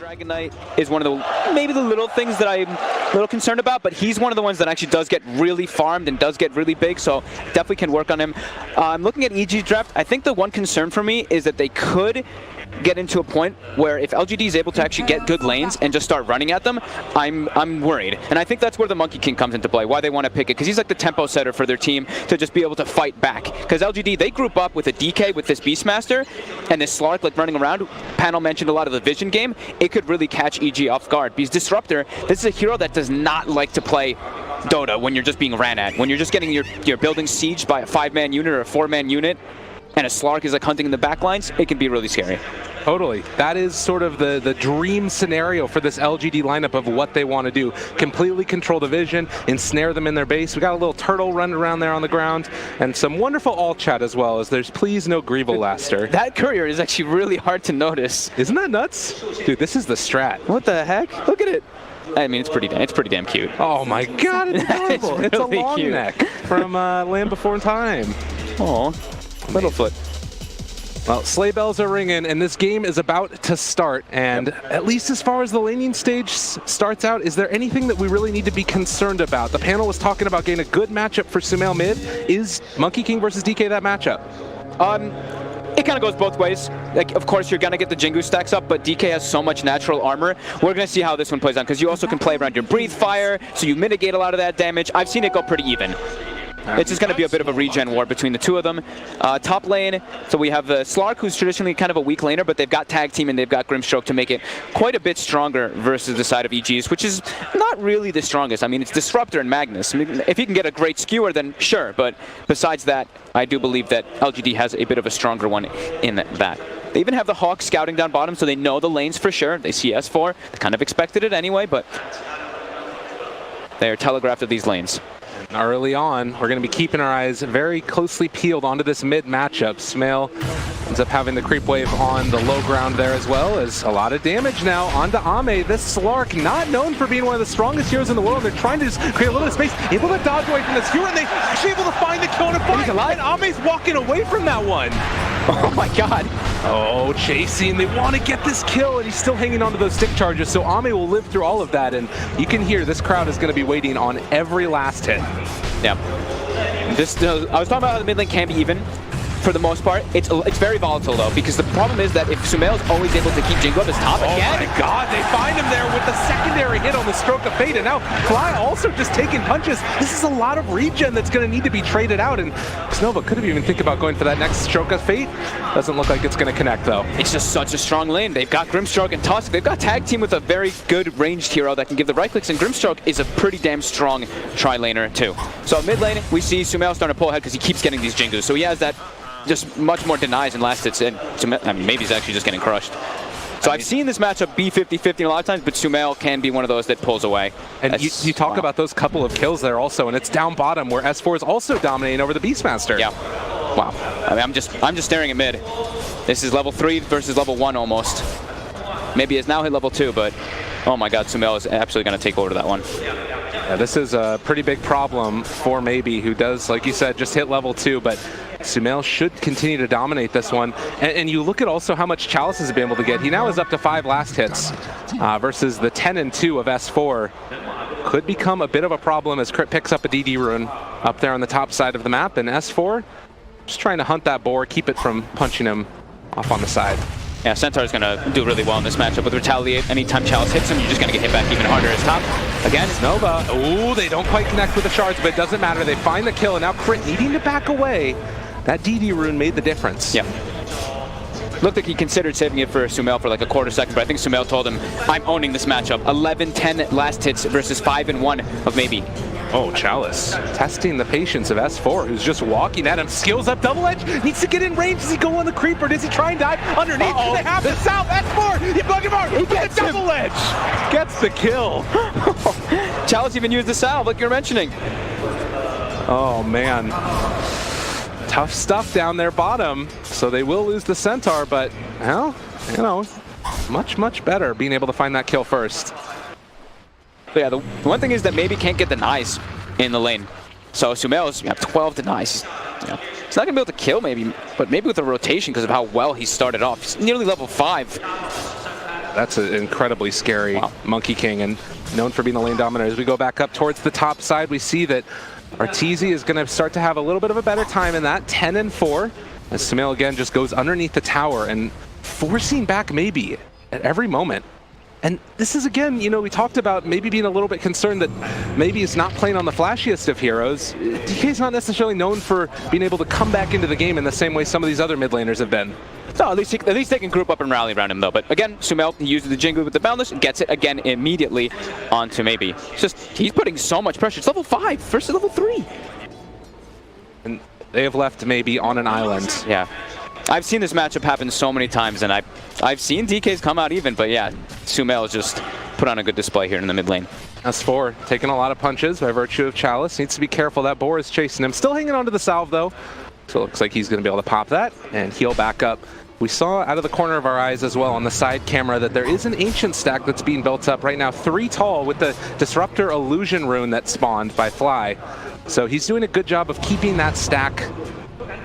Dragon Knight is one of the, maybe the little things that I'm a little concerned about, but he's one of the ones that actually does get really farmed and does get really big, so definitely can work on him. I'm looking at EG's draft. I think the one concern for me is that they could get into a point where if LGD is able to actually get good lanes and just start running at them, I'm worried. And I think that's where the Monkey King comes into play, why they want to pick it, because he's like the tempo setter for their team to just be able to fight back. Because LGD, they group up with a DK with this Beastmaster and this Slark like running around. Panel mentioned a lot of the vision game. It could really catch EG off guard. Because Disruptor, this is a hero that does not like to play Dota when you're just being ran at. When you're just getting your building sieged by a 5-man unit or a 4-man unit, and a Slark is like hunting in the back lines, it can be really scary. Totally. That is sort of the dream scenario for this LGD lineup of what they want to do. Completely control the vision, ensnare them in their base. We got a little turtle running around there on the ground, and some wonderful alt chat as well, as there's please no Greevil Laster. That courier is actually really hard to notice. Isn't that nuts? Dude, this is the strat. What the heck? Look at it. I mean, it's pretty damn cute. Oh my god, it's adorable. It's really a long cute neck from Land Before Time. Oh, Littlefoot. Well, sleigh bells are ringing, and this game is about to start. And at least as far as the laning stage starts out, is there anything that we really need to be concerned about? The panel was talking about getting a good matchup for Sumail mid. Is Monkey King versus DK that matchup? It kind of goes both ways. Like, of course, you're going to get the Jingu stacks up, but DK has so much natural armor. We're going to see how this one plays out, because you also can play around your Breathe Fire, so you mitigate a lot of that damage. I've seen it go pretty even. It's just going to be a bit of a regen war between the two of them. Top lane, so we have Slark, who's traditionally kind of a weak laner, but they've got Tag Team and they've got Grimstroke to make it quite a bit stronger versus the side of EG's, which is not really the strongest. I mean, it's Disruptor and Magnus. I mean, if you can get a great skewer, then sure, but besides that, I do believe that LGD has a bit of a stronger one in that. They even have the Hawk scouting down bottom, so they know the lanes for sure. They see S4. They kind of expected it anyway, but they are telegraphed of these lanes. Early on, we're going to be keeping our eyes very closely peeled onto this mid matchup. Sumail ends up having the creep wave on the low ground there as well, as a lot of damage now onto Ame. This Slark, not known for being one of the strongest heroes in the world. They're trying to just create a little bit of space, able to dodge away from this hero, and they actually able to find the kill and fight. And Ame's walking away from that one. Oh my god. Oh, chasing. They want to get this kill, and he's still hanging onto those stick charges, so Ame will live through all of that, and you can hear this crowd is going to be waiting on every last hit. Yeah. I was talking about how the mid lane can be even. For the most part, it's very volatile though, because the problem is that if Sumail's always able to keep Jingu up his top again. Oh my god, they find him there with the secondary hit on the Stroke of Fate, and now Fly also just taking punches. This is a lot of regen that's going to need to be traded out, and Xnova could have even think about going for that next Stroke of Fate. Doesn't look like it's going to connect though. It's just such a strong lane. They've got Grimstroke and Tusk. They've got Tag Team with a very good ranged hero that can give the right clicks, and Grimstroke is a pretty damn strong tri-laner too. So mid lane, we see Sumail starting to pull ahead because he keeps getting these Jingus, so he has that just much more denies and last hits in. I mean, maybe he's actually just getting crushed. So I've seen this matchup be 50-50 a lot of times, but Sumail can be one of those that pulls away. And you talk about those couple of kills there also, and it's down bottom where S4 is also dominating over the Beastmaster. Yeah. Wow. I mean, I'm just staring at mid. This is level 3 versus level 1 almost. Maybe it's now hit level 2, but oh my god, Sumail is absolutely going to take over that one. Yeah, this is a pretty big problem for Maybe, who does, like you said, just hit level 2, but Sumail should continue to dominate this one. And you look at also how much Chalice has been able to get. He now is up to 5 last hits versus the 10 and 2 of S4. Could become a bit of a problem as Crit picks up a DD rune up there on the top side of the map, and S4 just trying to hunt that boar, keep it from punching him off on the side. Yeah, Centaur is going to do really well in this matchup with Retaliate. Anytime Chalice hits him, you're just going to get hit back even harder. His top, again, Nova. Ooh, they don't quite connect with the shards, but it doesn't matter. They find the kill, and now Crit needing to back away. That DD rune made the difference. Yeah. Looked like he considered saving it for Sumail for like a quarter second, but I think Sumail told him, I'm owning this matchup. 11-10 last hits versus 5-1 of Maybe. Oh, Chalice testing the patience of S4, who's just walking at him. Skills up, double edge, needs to get in range. Does he go on the creeper? Does he try and dive underneath? Do they have the south? S4, he bugged him hard. He gets the double edge. Gets the kill. Chalice even used the salve, like you're mentioning. Oh, man. Tough stuff down there bottom. So they will lose the Centaur, but, well, you know, much better being able to find that kill first. But yeah, the one thing is that Maybe can't get denies in the lane. So Sumail's 12 denies. He's not going to be able to kill Maybe, but maybe with a rotation because of how well he started off. He's nearly level 5. That's an incredibly scary Monkey King, and known for being a lane dominator. As we go back up towards the top side, we see that Arteezy is going to start to have a little bit of a better time in that, 10-4. As Sumail again just goes underneath the tower and forcing back maybe at every moment. And this is, again, you know, we talked about maybe being a little bit concerned that maybe he's not playing on the flashiest of heroes. DK's not necessarily known for being able to come back into the game in the same way some of these other mid laners have been. No, at least they can group up and rally around him, though. But again, Sumail, he uses the Jingle with the Boundless, gets it again immediately onto maybe. It's just, he's putting so much pressure. It's level 5 versus level 3. And they have left maybe on an island. Yeah. I've seen this matchup happen so many times, and I've seen DKs come out even, but yeah, Sumail has just put on a good display here in the mid lane. S4 taking a lot of punches by virtue of Chalice. Needs to be careful. That boar is chasing him. Still hanging on to the salve, though. So it looks like he's going to be able to pop that and heal back up. We saw out of the corner of our eyes as well on the side camera that there is an ancient stack that's being built up right now, 3 tall with the Disruptor Illusion rune that spawned by Fly. So he's doing a good job of keeping that stack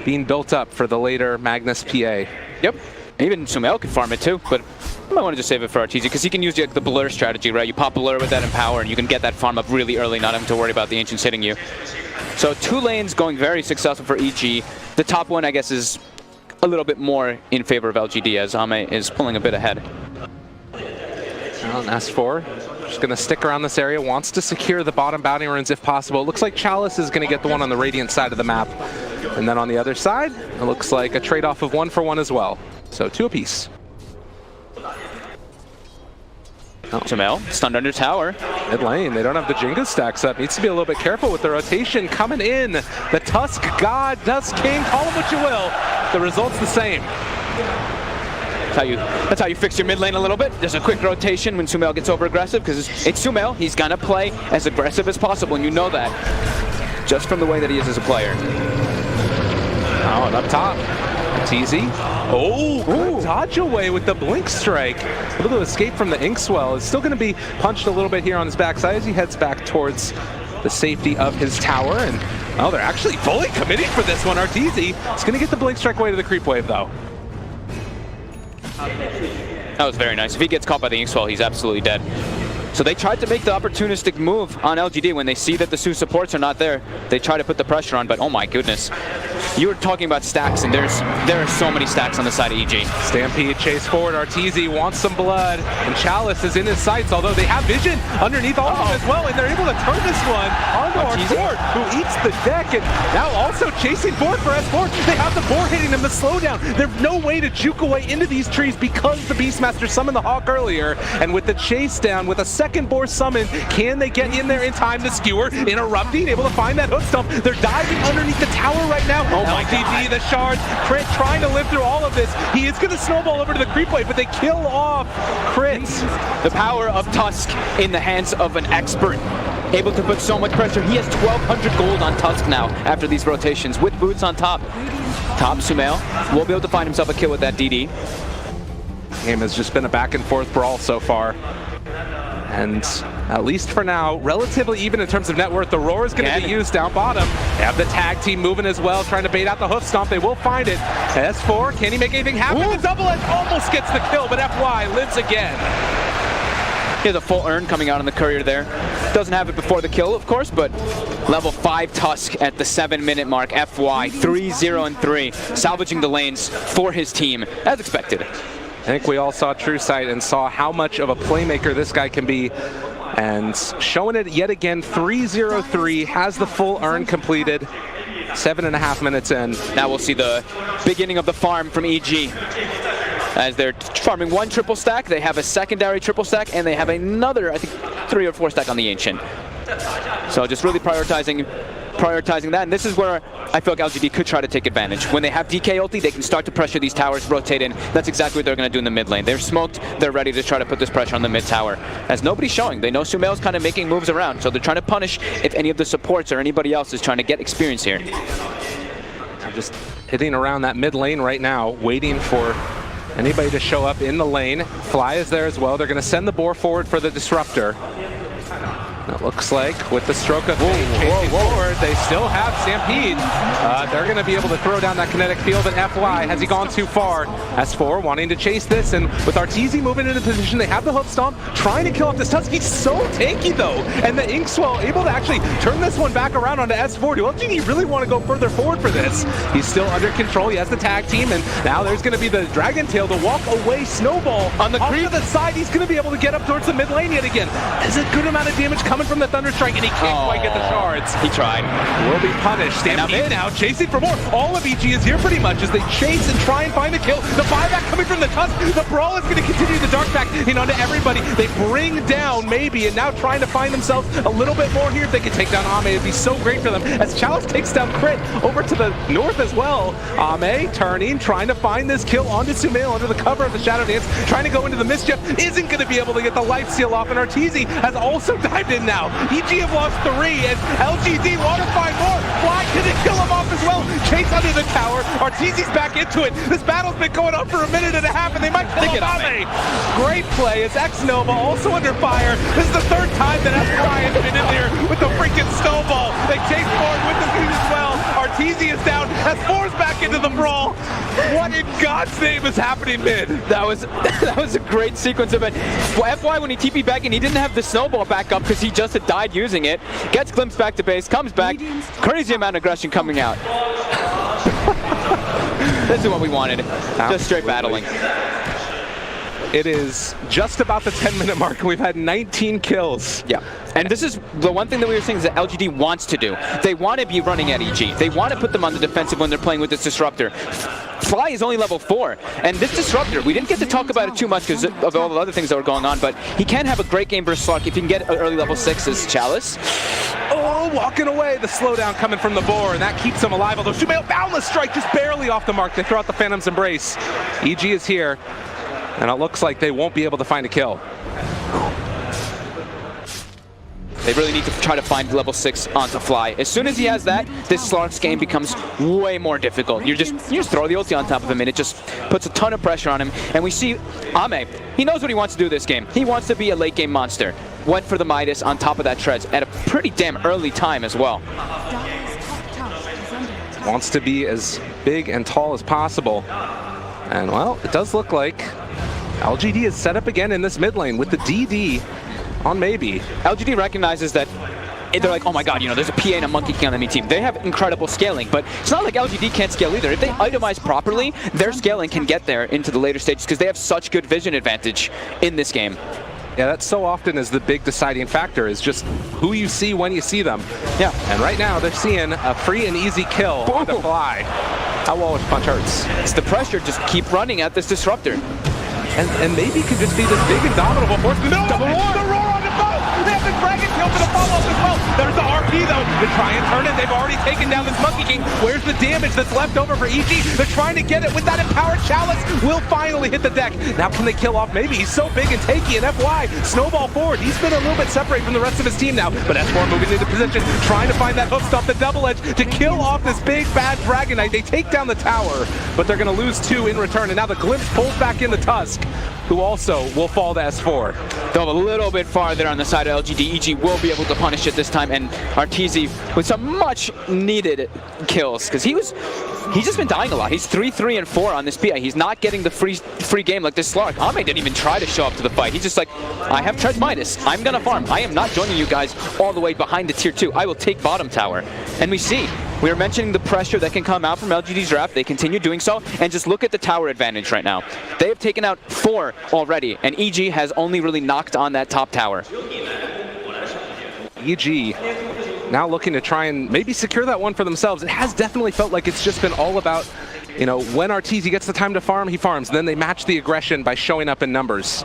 being built up for the later Magnus PA. Yep. Even Sumail could farm it too, but I might want to just save it for Arteezy because he can use the blur strategy, right? You pop blur with that Empower and you can get that farm up really early, not having to worry about the Ancients hitting you. So 2 lanes going very successful for EG. The top one, I guess, is a little bit more in favor of LGD as Ame is pulling a bit ahead. Well, and S4 just going to stick around this area, wants to secure the bottom bounty runes if possible. It looks like Chalice is going to get the one on the Radiant side of the map. And then on the other side, it looks like a trade-off of 1 for 1 as well. So 2 apiece. Sumail, stunned under tower. Mid lane, they don't have the Jenga stacks up. Needs to be a little bit careful with the rotation coming in. The Tusk God, Tusk King, call him what you will. The result's the same. That's how you fix your mid lane a little bit. There's a quick rotation when Sumail gets over aggressive because it's Sumail. He's gonna play as aggressive as possible, and you know that just from the way that he is as a player. Oh, and up top, Arteezy. Oh, good dodge away with the Blink Strike. A little escape from the Inkswell. Is still going to be punched a little bit here on his backside as he heads back towards the safety of his tower. And oh, they're actually fully committing for this one. Arteezy is going to get the Blink Strike away to the creep wave, though. That was very nice. If he gets caught by the Inkswell, he's absolutely dead. So they tried to make the opportunistic move on LGD when they see that the Sioux supports are not there. They try to put the pressure on, but oh my goodness. You were talking about stacks, and there are so many stacks on the side of EG. Stampede chase forward. Arteezy wants some blood, and Chalice is in his sights, although they have vision underneath all of them as well, and they're able to turn this one onto Arteezy, who eats the deck, and now also chasing forward for S4. They have the boar hitting them, the slowdown. There's no way to juke away into these trees because the Beastmaster summoned the Hawk earlier, and with the chase down, with a second boar summon, can they get in there in time? The Skewer interrupting, able to find that hook stomp. They're diving underneath the tower right now. Oh my LGD, the shards, Crit trying to live through all of this. He is going to snowball over to the creep wave, but they kill off Crit. The power of Tusk in the hands of an expert. Able to put so much pressure. He has 1,200 gold on Tusk now after these rotations with boots on top. Sumail will be able to find himself a kill with that DD. Game has just been a back and forth brawl so far. And at least for now, relatively even in terms of net worth. The Roar is going to be used down bottom. They have the tag team moving as well, trying to bait out the hoof stomp. They will find it. S4, can he make anything happen? The double edge almost gets the kill, but FY lives again. He has a full earn coming out on the courier there. Doesn't have it before the kill, of course, but level 5 Tusk at the 7-minute mark. FY 3-0-3, salvaging the lanes for his team, as expected. I think we all saw True Sight and saw how much of a playmaker this guy can be. And showing it yet again, 3-0-3, has the full earn completed. 7.5 minutes in. Now we'll see the beginning of the farm from EG. As they're farming 1 triple stack, they have a secondary triple stack, and they have another, I think, 3 or 4 stack on the Ancient. So just really prioritizing that, and this is where I feel like LGD could try to take advantage. When they have DK ulti, they can start to pressure these towers, rotate in. That's exactly what they're going to do in the mid lane. They're smoked, they're ready to try to put this pressure on the mid tower. As nobody's showing, they know Sumail's kind of making moves around, so they're trying to punish if any of the supports or anybody else is trying to get experience here. I'm just hitting around that mid lane right now, waiting for anybody to show up in the lane. Fly is there as well. They're going to send the boar forward for the Disruptor. It looks like with the stroke of fate chasing forward, they still have Stampede. They're going to be able to throw down that kinetic field, and FY, has he gone too far? S4 wanting to chase this, and with Arteezy moving into position, they have the hoof stomp, trying to kill off this Tusk. He's so tanky though, and the Inkswell able to actually turn this one back around onto S4. Do LGD really want to go further forward for this? He's still under control, he has the tag team, and now there's going to be the Dragon Tail to walk away Snowball. On the creep to the side, he's going to be able to get up towards the mid lane yet again. There's a good amount of damage coming from the Thunderstrike, and he can't quite get the shards. He tried. Will be punished. Stampede now chasing for more. All of EG is here pretty much as they chase and try and find the kill. The buyback coming from the Tusk. The Brawl is going to continue the dark back in onto everybody. They bring down maybe, and now trying to find themselves a little bit more here. If they could take down Ame, it'd be so great for them. As Chalice takes down Crit over to the north as well. Ame turning, trying to find this kill onto Sumail under the cover of the Shadow Dance, trying to go into the Mischief, isn't going to be able to get the life steal off, and Arteezy has also dived in now. EG have lost 3 as LGD want to find more. Fly, can they kill him off as well? Chase under the tower. Arteezy's back into it. This battle's been going on for a minute and a half, and they might kill Ame. Great play as X-Nova also under fire. This is the 3rd time that FY has been in there with the freaking snowball. They chase forward with the lead as well. Arteezy is down. S4's back into the brawl. What in God's name is happening mid? That was a great sequence of it. Well, FY, when he TP'd back in, he didn't have the snowball back up because he just had died using it. Gets glimpsed back to base, comes back. Crazy amount of aggression coming out. This is what we wanted. Just straight battling. It is just about the 10-minute mark, and we've had 19 kills. Yeah. And this is the one thing that we were saying is that LGD wants to do. They want to be running at EG. They want to put them on the defensive when they're playing with this Disruptor. Fly is only level 4, and this Disruptor, we didn't get to talk about it too much because of all the other things that were going on, but he can have a great game versus Slark if he can get an early level 6 as Chalice. Oh, walking away, the slowdown coming from the boar, and that keeps him alive, although Sumail Boundless Strike just barely off the mark. They throw out the Phantom's Embrace. EG is here, and it looks like they won't be able to find a kill. They really need to try to find level 6 onto Fly. As soon as he has that, this Slark's game becomes way more difficult. You just throw the ulti on top of him, and it just puts a ton of pressure on him. And we see Ame, he knows what he wants to do this game. He wants to be a late game monster. Went for the Midas on top of that Treads at a pretty damn early time as well. Wants to be as big and tall as possible. And well, it does look like LGD is set up again in this mid lane with the DD on maybe. LGD recognizes that they're like, oh my god, you know, there's a PA and a Monkey King on the enemy team. They have incredible scaling, but it's not like LGD can't scale either. If they itemize properly, their scaling can get there into the later stages because they have such good vision advantage in this game. Yeah, that so often is the big deciding factor, is just who you see when you see them. Yeah. And right now, they're seeing a free and easy kill on the Fly. How well a punch hurts. It's the pressure, just keep running at this Disruptor. And maybe it could just be this big indomitable force. No! The roar on the boat! They have the Dragon Tail to the follow-up as well. There's the RP though, to try and turn it. They've already taken down this Monkey King. Where's the damage that's left over for EG? They're trying to get it with that empowered Chalice. Will finally hit the deck. Now can they kill off? Maybe he's so big and tanky, and FY snowball forward. He's been a little bit separated from the rest of his team now, but S4 moving into position, trying to find that hook stop, the double edge to kill off this big bad Dragon Knight. They take down the tower, but they're going to lose 2 in return, and now the Glimpse pulls back in the Tusk, who also will fall to S4. They'll a little bit farther on the side of LGD. EG will be able to punish it this time, and Arteezy with some much needed kills, because he's just been dying a lot. He's 3, 3, and 4 on this PI. He's not getting the free game like this Slark. Ame didn't even try to show up to the fight. He's just like, I have Treads Midas. I'm gonna farm. I am not joining you guys all the way behind the tier 2. I will take bottom tower. And we were mentioning the pressure that can come out from LGD's draft. They continue doing so, and just look at the tower advantage right now. They have taken out 4 already, and EG has only really knocked on that top tower. EG now looking to try and maybe secure that one for themselves. It has definitely felt like it's just been all about, you know, when Arteezy gets the time to farm, he farms. And then they match the aggression by showing up in numbers.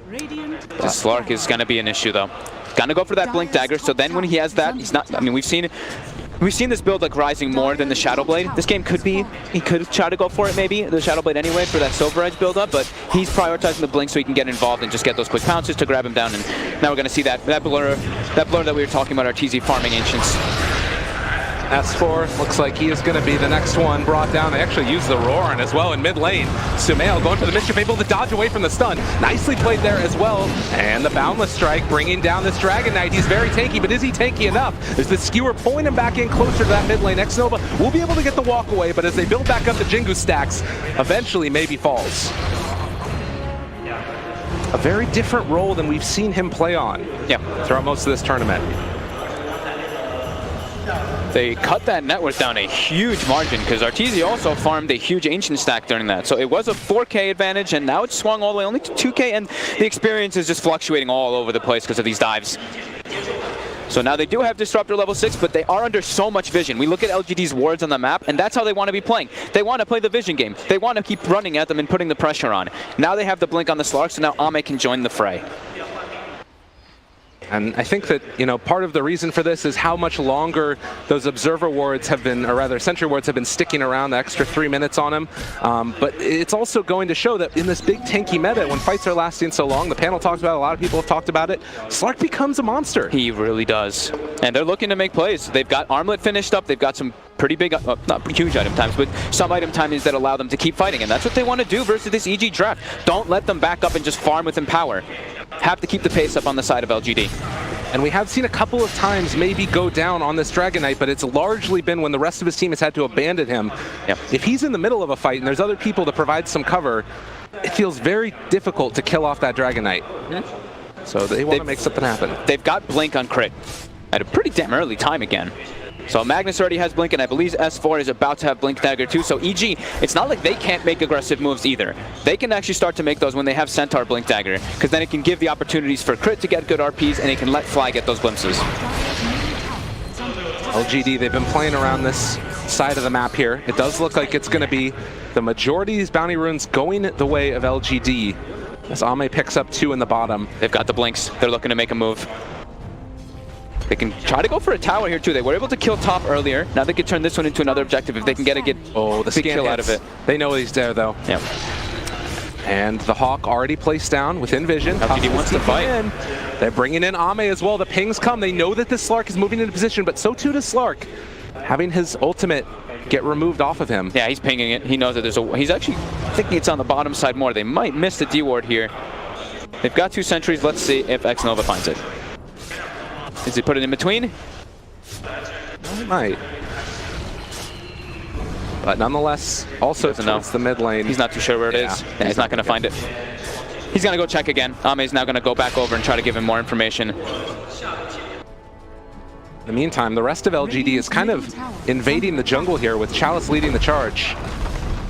This Slark is going to be an issue, though. Gonna go for that Blink Dagger, so then when he has that, he's not, I mean, we've seen this build like rising more than the Shadow Blade. This game could be, he could try to go for it maybe, the Shadow Blade anyway, for that Silver Edge build up, but he's prioritizing the Blink so he can get involved and just get those quick pounces to grab him down, and now we're gonna see that blur that we were talking about, Arteezy farming Ancients. S4 looks like he is going to be the next one brought down. They actually use the Roarin as well in mid lane. Sumail going for the mischief, able to dodge away from the stun. Nicely played there as well. And the Boundless Strike bringing down this Dragon Knight. He's very tanky, but is he tanky enough? Is the Skewer pulling him back in closer to that mid lane? X-Nova will be able to get the walk away, but as they build back up the Jingu stacks, eventually maybe falls. A very different role than we've seen him play on throughout most of this tournament. They cut that net worth down a huge margin because Arteezy also farmed a huge Ancient stack during that. So it was a 4K advantage, and now it's swung all the way only to 2K, and the experience is just fluctuating all over the place because of these dives. So now they do have Disruptor level 6, but they are under so much vision. We look at LGD's wards on the map, and that's how they want to be playing. They want to play the vision game. They want to keep running at them and putting the pressure on. Now they have the blink on the Slark, so now Ame can join the fray. And I think that, you know, part of the reason for this is how much longer those Observer wards have been, or rather Sentry wards have been sticking around, the extra 3 minutes on him. But it's also going to show that in this big tanky meta, when fights are lasting so long, the panel talks about it, a lot of people have talked about it, Slark becomes a monster. He really does. And they're looking to make plays. They've got Armlet finished up. They've got some pretty big, not huge item times, but some item timings that allow them to keep fighting. And that's what they want to do versus this EG draft. Don't let them back up and just farm with Empower. Have to keep the pace up on the side of LGD. And we have seen a couple of times maybe go down on this Dragon Knight, but it's largely been when the rest of his team has had to abandon him. If he's in the middle of a fight and there's other people to provide some cover, it feels very difficult to kill off that Dragon Knight. So they want to make something happen. They've got Blink on crit at a pretty damn early time again. So Magnus already has Blink, and I believe S4 is about to have Blink Dagger too. So EG, it's not like they can't make aggressive moves either. They can actually start to make those when they have Centaur Blink Dagger, because then it can give the opportunities for crit to get good RPs, and it can let Fly get those glimpses. LGD, they've been playing around this side of the map here. It does look like it's going to be the majority of these bounty runes going the way of LGD, as Ame picks up 2 in the bottom. They've got the Blinks. They're looking to make a move. They can try to go for a tower here too. They were able to kill top earlier. Now they could turn this one into another objective if they can get a the big kill out of it. They know he's there though. Yeah. And the Hawk already placed down within vision. LGD wants to fight. They're bringing in Ame as well. The pings come. They know that this Slark is moving into position, but so too does Slark. Having his ultimate get removed off of him. Yeah, he's pinging it. He knows that there's a... He's actually thinking it's on the bottom side more. They might miss the D ward here. They've got 2 sentries. Let's see if X-Nova finds it. Does he put it in between? He might. But nonetheless, also towards the mid lane. He's not too sure where it is. Yeah, he's not going to find it. He's going to go check again. Ame's now going to go back over and try to give him more information. In the meantime, the rest of LGD is kind of invading the jungle here with Chalice leading the charge.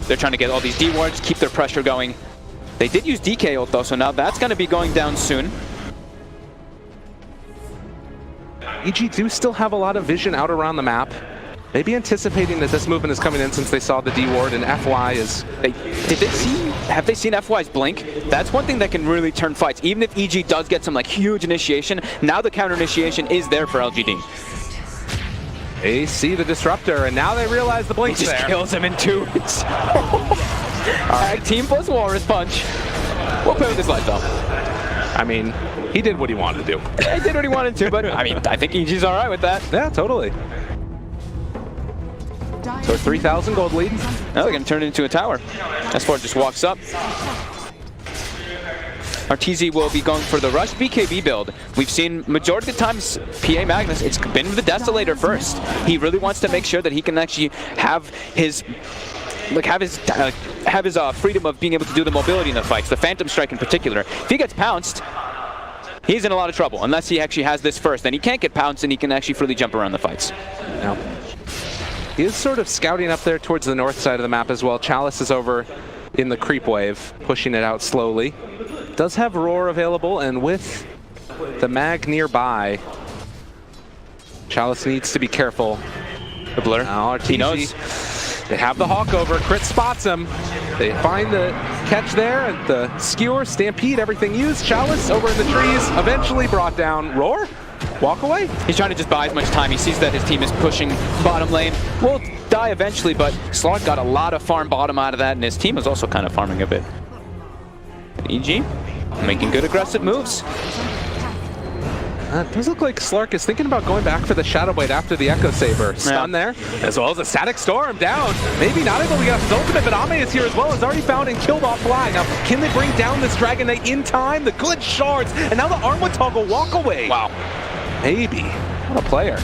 They're trying to get all these D wards, keep their pressure going. They did use DK ult though, so now that's going to be going down soon. EG do still have a lot of vision out around the map. Maybe anticipating that this movement is coming in since they saw the D ward, and FY is... Have they seen FY's blink? That's one thing that can really turn fights. Even if EG does get some like huge initiation, now the counter initiation is there for LGD. They see the disruptor, and now they realize the blink's there. He just kills him in 2. Alright, team plus Walrus Punch. We'll play with his life though. I mean, he did what he wanted to do. He did what he wanted to, but I mean, I think EG's all right with that. Yeah, totally. So 3,000 gold lead. Now they're going to turn it into a tower. S4 just walks up. Arteezy will be going for the rush BKB build. We've seen majority of the times PA Magnus, it's been the Desolator first. He really wants to make sure that he can actually have his freedom of being able to do the mobility in the fights, the Phantom Strike in particular. If he gets pounced, he's in a lot of trouble, unless he actually has this first. Then he can't get pounced and he can actually freely jump around the fights. Now, he is sort of scouting up there towards the north side of the map as well. Chalice is over in the creep wave, pushing it out slowly. Does have Roar available, and with the mag nearby, Chalice needs to be careful. The blur. Now Arteezy, he knows. They have the Hawk over. Crit spots him. They find the catch there at the Skewer, Stampede, everything used. Chalice over in the trees, eventually brought down. Roar? Walk away? He's trying to just buy as much time. He sees that his team is pushing bottom lane. Will die eventually, but Slark got a lot of farm bottom out of that, and his team is also kind of farming a bit. And EG making good aggressive moves. It does look like Slark is thinking about going back for the Shadow Blade after the Echo Saber. Stun there, as well as a Static Storm down. Maybe not able to get off his ultimate, but Ame is here as well. Has already found and killed off Fly. Now, can they bring down this Dragon Knight in time? The good shards, and now the Armwood Toggle walk away. Wow. Maybe. What a player.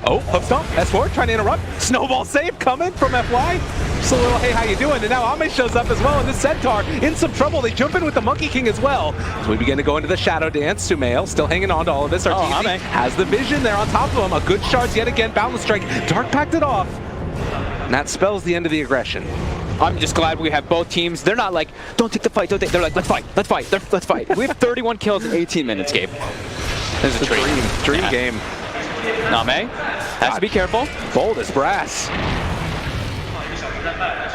Oh, hook stomp, S4 trying to interrupt. Snowball save coming from FY. Just a little, hey, how you doing? And now Ame shows up as well, and the Centaur in some trouble. They jump in with the Monkey King as well. So we begin to go into the Shadow Dance. Sumail still hanging on to all of this. Arteezy has the vision there on top of him. A good shards yet again. Boundless Strike. Dark packed it off. And that spells the end of the aggression. I'm just glad we have both teams. They're not like, don't take the fight, don't take. They're like, let's fight, let's fight, let's fight. We have 31 kills in 18 minutes, Gabe. This is a dream game. Ame has to be careful. Bold as brass.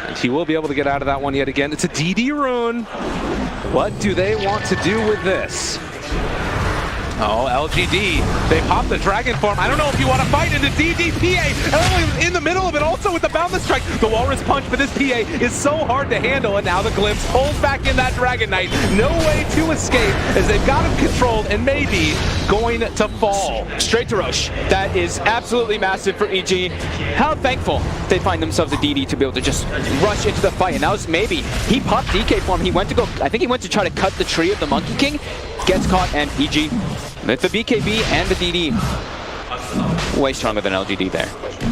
And he will be able to get out of that one yet again. It's a DD rune. What do they want to do with this? Oh, LGD. They pop the Dragon form. I don't know if you want to fight into DDPA. In the middle of it also with the Boundless Strike. The Walrus Punch, but this PA is so hard to handle. And now the Glimpse pulls back in that Dragon Knight. No way to escape as they've got him controlled and maybe going to fall. Straight to Roche. That is absolutely massive for EG. How thankful they find themselves a DD to be able to just rush into the fight. And now maybe he popped DK form. He went to go, I think he went to try to cut the tree of the Monkey King. Gets caught, and EG with the BKB and the DD. Way stronger than LGD there.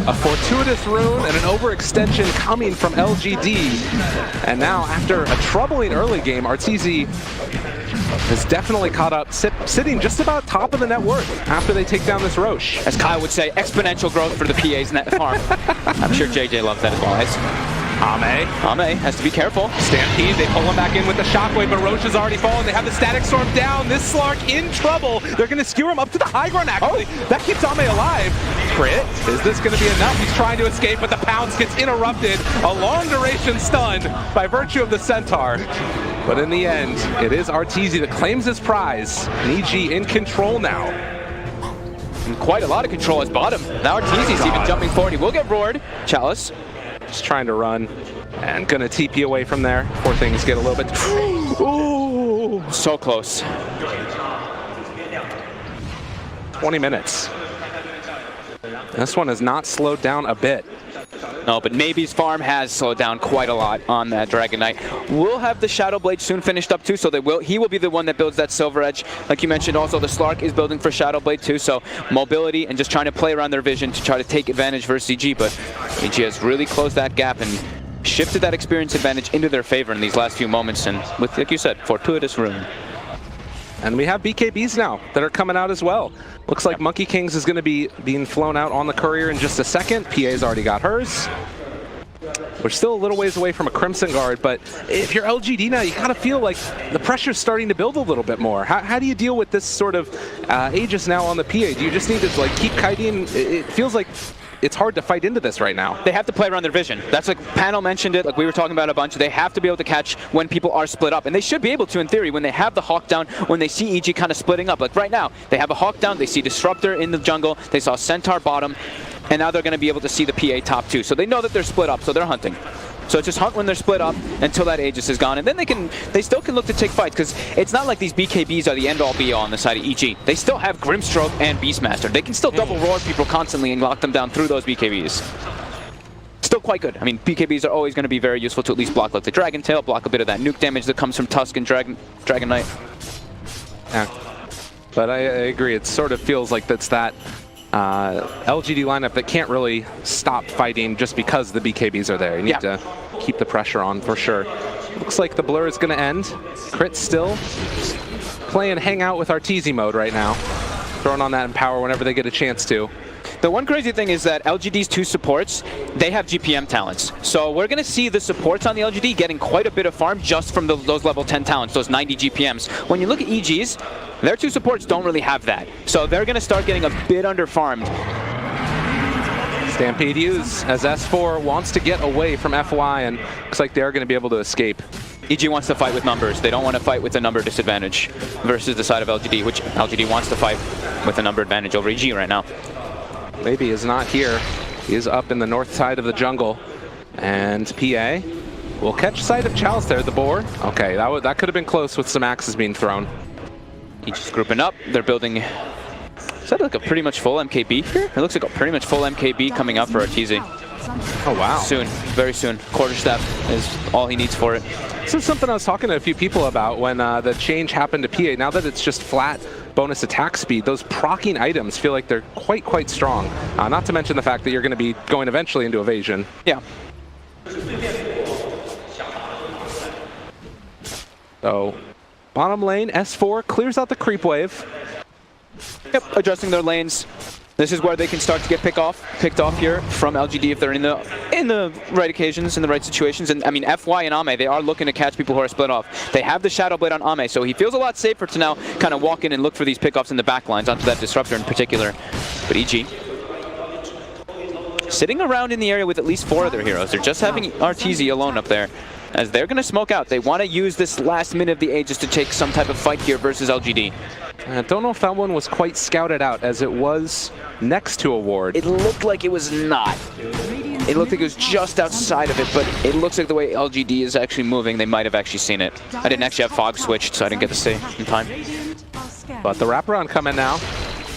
A fortuitous rune and an overextension coming from LGD. And now, after a troubling early game, Arteezy has definitely caught up, sitting just about top of the net worth after they take down this Roche. As Kyle would say, exponential growth for the PA's net farm. I'm sure JJ loves that as well. Ame has to be careful. Stampede, they pull him back in with the Shockwave, but Roche has already fallen. They have the Static Storm down. This Slark in trouble. They're going to skewer him up to the high ground, actually. That keeps Ame alive. Crit, is this going to be enough? He's trying to escape, but the Pounce gets interrupted. A long duration stun by virtue of the Centaur. But in the end, it is Arteezy that claims his prize. And EG in control now. And quite a lot of control as bottom. Now Arteezy's even jumping forward. He will get roared. Chalice. Just trying to run and gonna TP away from there before things get a little bit. Ooh, so close. 20 minutes. This one has not slowed down a bit. No, but Maybe's farm has slowed down quite a lot on that Dragon Knight. We'll have the Shadow Blade soon finished up too, so he will be the one that builds that Silver Edge. Like you mentioned, also the Slark is building for Shadow Blade too, so mobility and just trying to play around their vision to try to take advantage versus EG, but EG has really closed that gap and shifted that experience advantage into their favor in these last few moments, and with, like you said, fortuitous rune. And we have BKBs now that are coming out as well. Looks like Monkey Kings is going to be being flown out on the courier in just a second. PA's already got hers. We're still a little ways away from a Crimson Guard, but if you're LGD now, you kind of feel like the pressure's starting to build a little bit more. How do you deal with this sort of Aegis now on the PA? Do you just need to like keep kiting? It feels like it's hard to fight into this right now. They have to play around their vision. That's like Panel mentioned it, like we were talking about a bunch. They have to be able to catch when people are split up, and they should be able to in theory when they have the Hawk down, when they see EG kind of splitting up. Like right now, they have a Hawk down, they see Disruptor in the jungle, they saw Centaur bottom, and now they're going to be able to see the PA top too. So they know that they're split up, so they're hunting. So just hunt when they're split up until that Aegis is gone, and then they still can look to take fights, because it's not like these BKBs are the end-all be-all on the side of EG. They still have Grimstroke and Beastmaster. They can still double roar people constantly and lock them down through those BKBs. Still quite good. I mean, BKBs are always going to be very useful to at least block like the Dragon Tail, block a bit of that nuke damage that comes from Tusk and Dragon Knight. Yeah, but I agree. It sort of feels like that's that LGD lineup that can't really stop fighting just because the BKBs are there. You need to keep the pressure on for sure. Looks like the blur is going to end. Crit still playing Hangout with Arteezy mode right now. Throwing on that Empower whenever they get a chance to. The one crazy thing is that LGD's two supports, they have GPM talents. So we're going to see the supports on the LGD getting quite a bit of farm just from those level 10 talents, those 90 GPMs. When you look at EG's, their two supports don't really have that. So they're going to start getting a bit under-farmed. Stampede use as S4 wants to get away from FY, and looks like they're going to be able to escape. EG wants to fight with numbers. They don't want to fight with a number disadvantage versus the side of LGD, which LGD wants to fight with a number advantage over EG right now. Maybe is not here. He is up in the north side of the jungle. And PA will catch sight of Chalice there, the boar. Okay, that could have been close with some axes being thrown. EG's grouping up. They're building Is that like a pretty much full MKB here? It looks like a pretty much full MKB coming up for Arteezy. Oh, wow. Soon, very soon. Quarter step is all he needs for it. This is something I was talking to a few people about when the change happened to PA. Now that it's just flat bonus attack speed, those proccing items feel like they're quite strong. Not to mention the fact that you're going to be going eventually into evasion. Yeah. So, bottom lane, S4 clears out the creep wave. Yep, adjusting their lanes. This is where they can start to get picked off here from LGD if they're in the right occasions, in the right situations. And I mean, FY and Ame, they are looking to catch people who are split off. They have the Shadow Blade on Ame, so he feels a lot safer to now kind of walk in and look for these pickoffs in the back lines onto that Disruptor in particular. But EG sitting around in the area with at least 4 of their heroes. They're just having Arteezy alone up there, as they're going to smoke out. They want to use this last minute of the Aegis to take some type of fight here versus LGD. I don't know if that one was quite scouted out, as it was next to a ward. It looked like it was not. It looked like it was just outside of it, but it looks like the way LGD is actually moving, they might have actually seen it. I didn't actually have fog switched, so I didn't get to see in time. But the wraparound coming now.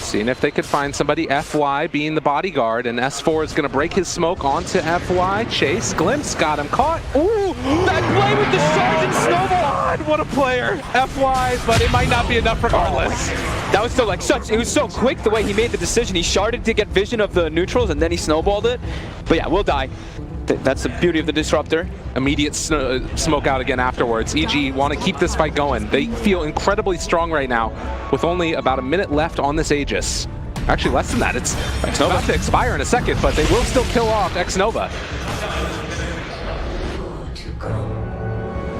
Seeing if they could find somebody. FY being the bodyguard, and S4 is going to break his smoke onto FY. Chase, glimpse, got him caught. Ooh, that play with the Sergeant Snowball! God, what a player. FY, but it might not be enough regardless. That was still like it was so quick the way he made the decision. He sharded to get vision of the neutrals and then he snowballed it. But yeah, we'll die. That's the beauty of the Disruptor. Immediate smoke out again afterwards. EG want to keep this fight going. They feel incredibly strong right now with only about a minute left on this Aegis. Actually, less than that. It's about to expire in a second, but they will still kill off X-Nova.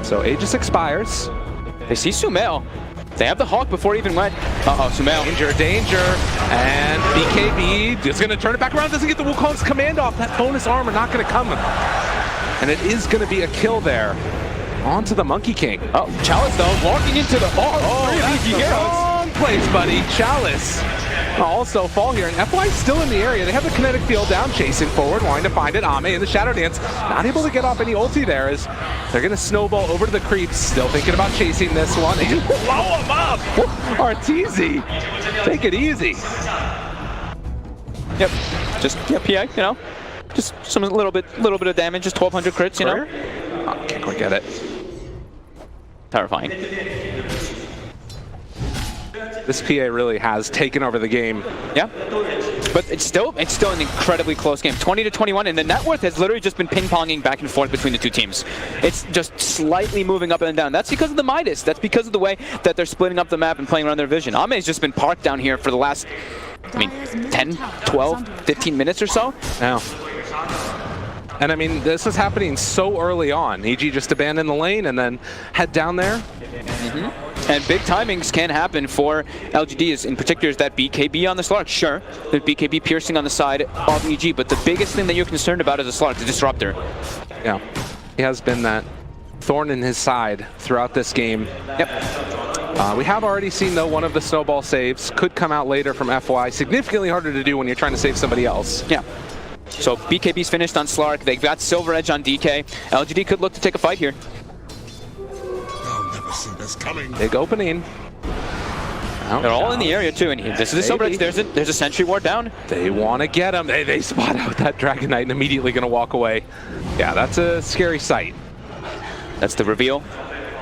So Aegis expires. They see Sumail. They have the Hawk before he even went. Uh-oh, Sumail. Danger. And BKB is going to turn it back around. Doesn't get the Wukong's command off. That bonus armor not going to come. And it is going to be a kill there. Onto the Monkey King. Oh, Chalice, though, walking into the... that's the wrong place, buddy. Chalice also fall here. And FY still in the area. They have the kinetic field down, chasing forward, wanting to find it. Ame in the Shadow Dance. Not able to get off any ulti there as they're going to snowball over to the creeps. Still thinking about chasing this one. And blow him up! Arteezy, take it easy. Yep, just PI, you know? Just some little bit of damage, just 1,200 crits, you know? Oh, can't quite get it. Terrifying. This PA really has taken over the game. Yeah, but it's still an incredibly close game. 20-21, and the net worth has literally just been ping-ponging back and forth between the two teams. It's just slightly moving up and down. That's because of the Midas. That's because of the way that they're splitting up the map and playing around their vision. Ame's just been parked down here for the last, 10, 12, 15 minutes or so. Yeah. And I mean, this is happening so early on. EG just abandoned the lane and then head down there. And big timings can happen for LGD, in particular is that BKB on the Slark. Sure, the BKB piercing on the side of EG, but the biggest thing that you're concerned about is the Slark, the Disruptor. Yeah, he has been that thorn in his side throughout this game. Yep. We have already seen, though, one of the snowball saves could come out later from FY. Significantly harder to do when you're trying to save somebody else. Yeah. So BKB's finished on Slark. They've got Silver Edge on DK. LGD could look to take a fight here. Big opening. They're all in the area too, and this is a Silver Edge. There's a Sentry Ward down. They want to get him. They spot out that Dragon Knight and immediately going to walk away. Yeah, that's a scary sight. That's the reveal.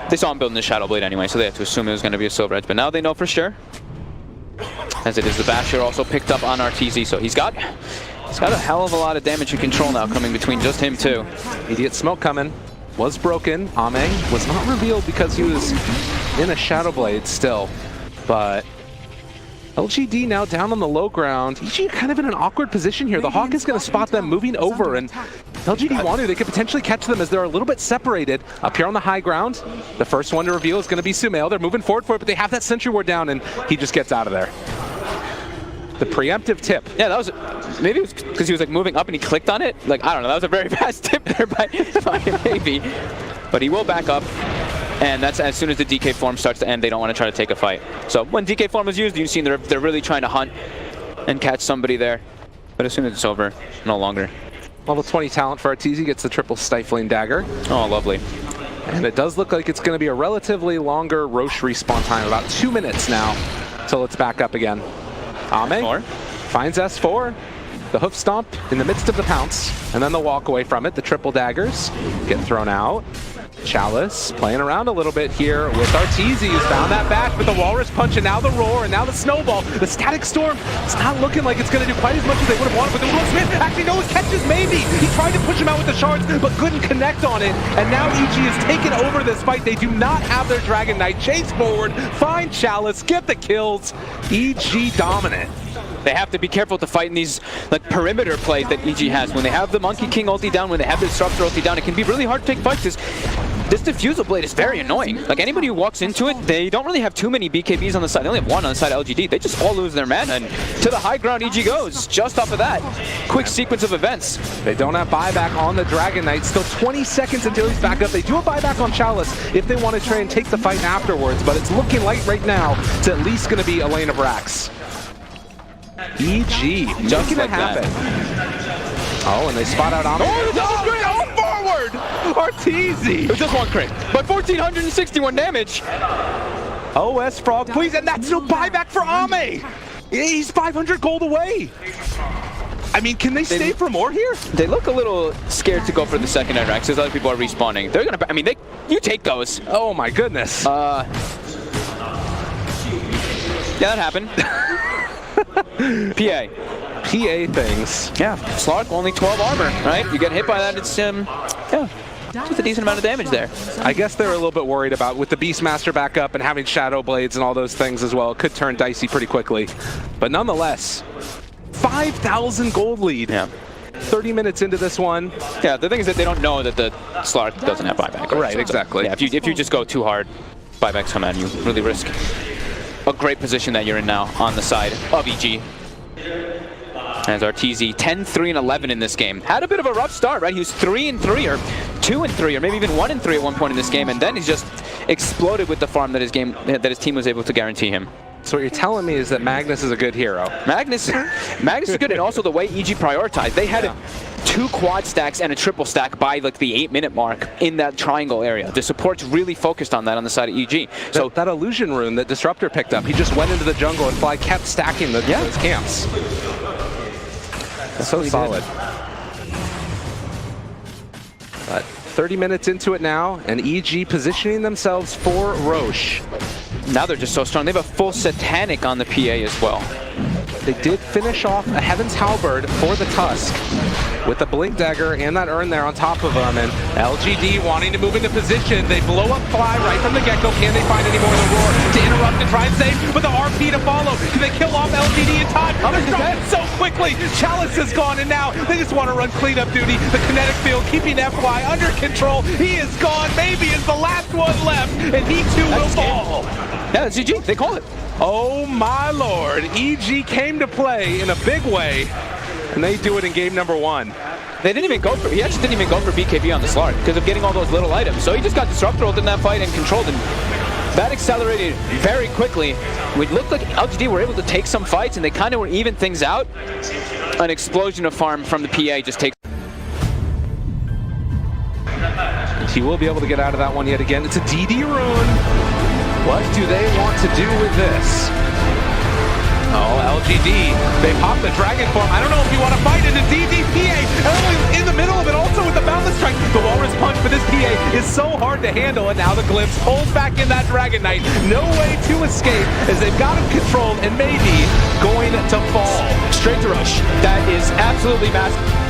They saw him building the Shadow Blade anyway, so they had to assume it was going to be a Silver Edge, but now they know for sure. As it is the Basher also picked up on Arteezy, so he's got a hell of a lot of damage and control now coming between just him too. Immediate smoke coming. Was broken. Ame was not revealed because he was in a Shadow Blade still. But LGD now down on the low ground. EG kind of in an awkward position here. The Hawk is going to spot them moving over, and LGD want to. They could potentially catch them as they're a little bit separated up here on the high ground. The first one to reveal is going to be Sumail. They're moving forward for it, but they have that Sentry Ward down, and he just gets out of there. The preemptive tip. Yeah, that was, maybe it was because he was like moving up and he clicked on it. Like, I don't know, that was a very fast tip there by maybe. But he will back up, and that's as soon as the DK form starts to end, they don't want to try to take a fight. So when DK form is used, you've seen they're really trying to hunt and catch somebody there. But as soon as it's over, no longer. Level 20 talent for Arteezy, gets the triple stifling dagger. Oh, lovely. And it does look like it's going to be a relatively longer Roche respawn time, about 2 minutes now, till it's back up again. Ame finds S4. The hoof stomp in the midst of the pounce, and then the walk away from it. The triple daggers get thrown out. Chalice playing around a little bit here with Arteezy, who's found that back with the walrus punch, and now the roar, and now the snowball. The static storm, it's not looking like it's going to do quite as much as they would have wanted, but the Will Smith actually no, it catches maybe. He tried to push him out with the shards, but couldn't connect on it, and now EG has taken over this fight. They do not have their Dragon Knight. Chase forward, find Chalice, get the kills. EG dominant. They have to be careful to fight in these like perimeter plays that EG has. When they have the Monkey King ulti down, when they have the Disruptor ulti down, it can be really hard to take fights because this Diffusal Blade is very annoying. Like anybody who walks into it, they don't really have too many BKBs on the side. They only have one on the side of LGD. They just all lose their mana, and to the high ground EG goes just off of that quick sequence of events. They don't have buyback on the Dragon Knight. Still 20 seconds until he's back up. They do have buyback on Chalice if they want to try and take the fight afterwards, but it's looking like right now it's at least going to be a lane of racks. EG, just making it happen. Oh, and they spot out Ame. Oh, that was great! All forward! Arteezy! It was just one crit, but 1,461 damage. OS Frog, please, and that's no buyback for Ame! He's 500 gold away! I mean, can they stay for more here? They look a little scared to go for the second racks as other people are respawning. They're gonna, I mean, you take those. Oh my goodness. Yeah, that happened. PA things. Yeah, Slark only 12 armor, right? You get hit by that, it's yeah, just a decent amount of damage there. I guess they're a little bit worried about with the Beastmaster back up and having Shadow Blades and all those things as well. It could turn dicey pretty quickly, but nonetheless, 5,000 gold lead. Yeah. 30 minutes into this one. Yeah, the thing is that they don't know that the Slark doesn't have buyback. Right, exactly. Yeah, if you just go too hard, buybacks come at you. Really risk a great position that you're in now on the side of EG. As Arteezy 10-3-11 in this game. Had a bit of a rough start, right? He was 3-3 or 2-3 or maybe even 1-3 at one point in this game, and then he's just exploded with the farm that his team was able to guarantee him. So what you're telling me is that Magnus is a good hero. Magnus is good, and also the way EG prioritized. They had 2 quad stacks and a triple stack by like the 8-minute mark in that triangle area. The support's really focused on that on the side of EG. So that illusion rune that Disruptor picked up, he just went into the jungle and Fly kept stacking those camps. That's so solid. But 30 minutes into it now, and EG positioning themselves for Roche. Now they're just so strong. They have a full Satanic on the PA as well. They did finish off a Heaven's Halberd for the Tusk with the Blink Dagger and that urn there on top of them. And LGD wanting to move into position. They blow up Fly right from the get-go. Can they find any more of the roar to interrupt and try and save? But the RP to follow. Can they kill off LGD in time? They're dropping so quickly. Chalice is gone, and now they just want to run cleanup duty. The kinetic field keeping FY under control. He is gone. Maybe is the last one left, and he too will fall. Yeah, it's EG. They call it. Oh my lord, EG came to play in a big way, and they do it in game number 1. They didn't even go for, he actually didn't even go for BKB on the Slark because of getting all those little items. So he just got Disruptor ult in that fight and controlled him. That accelerated very quickly. It looked like LGD were able to take some fights, and they kind of were even things out. An explosion of farm from the PA just takes. He will be able to get out of that one yet again. It's a DD rune. What do they want to do with this? Oh, LGD. They pop the Dragon form. I don't know if you want to fight it. The DDPA in the middle of it, also with the Boundless Strike. The Walrus Punch for this PA is so hard to handle, and now the Glimpse pulls back in that Dragon Knight. No way to escape as they've got him controlled and maybe going to fall. Straight to Roche. That is absolutely massive.